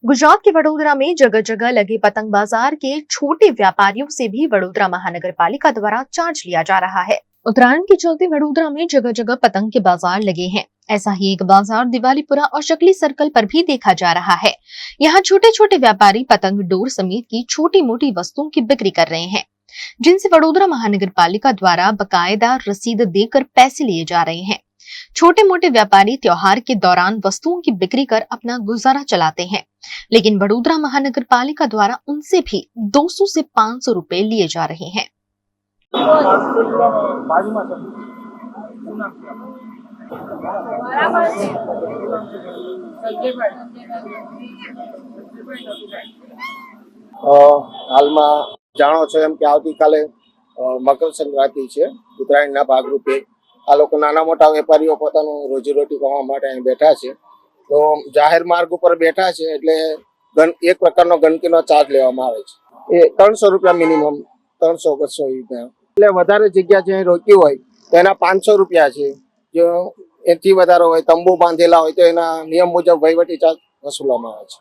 गुजरात के वडोदरा में जगह जगह लगे पतंग बाजार के छोटे व्यापारियों से भी वडोदरा महानगर पालिका द्वारा चार्ज लिया जा रहा है। उत्तरायण के चलते वडोदरा में जगह जगह पतंग के बाजार लगे हैं। ऐसा ही एक बाजार दिवालीपुरा और शकली सर्कल पर भी देखा जा रहा है। यहाँ छोटे छोटे व्यापारी पतंग डोर समेत की छोटी मोटी वस्तुओं की बिक्री कर रहे हैं, जिनसे वडोदरा महानगर पालिका द्वारा बकायदा रसीद देकर पैसे लिए जा रहे हैं। छोटे मोटे व्यापारी त्योहार के दौरान वस्तुओं की बिक्री कर अपना गुजारा चलाते हैं, लेकिन वडोदरा महानगर पालिका द्वारा उनसे भी 200 से 500 रुपए लिए जा रहे हैं। હાલમાં જાણો છો એમ કે આવતીકાલે મકર સંક્રાંતિ છે। ઉત્તરાયણના ભાગરૂપે આ લોકો નાના મોટા વેપારીઓ પોતાનું રોજીરોટી કમાવા માટે અહીં બેઠા છે। તો જાહેર માર્ગ ઉપર બેઠા છે એટલે એક પ્રકારનો ગણકીનો ચાર્જ લેવામાં આવે છે। એ 300 રૂપિયા મિનિમમ, 300-200 રૂપિયા। એટલે વધારે જગ્યા જે રોકી હોય તો એના 500 રૂપિયા છે। જો એથી વધારે હોય, તંબુ બાંધેલા હોય તો એના નિયમ મુજબ વહીવટી ચાર્જ વસૂલવામાં આવે છે।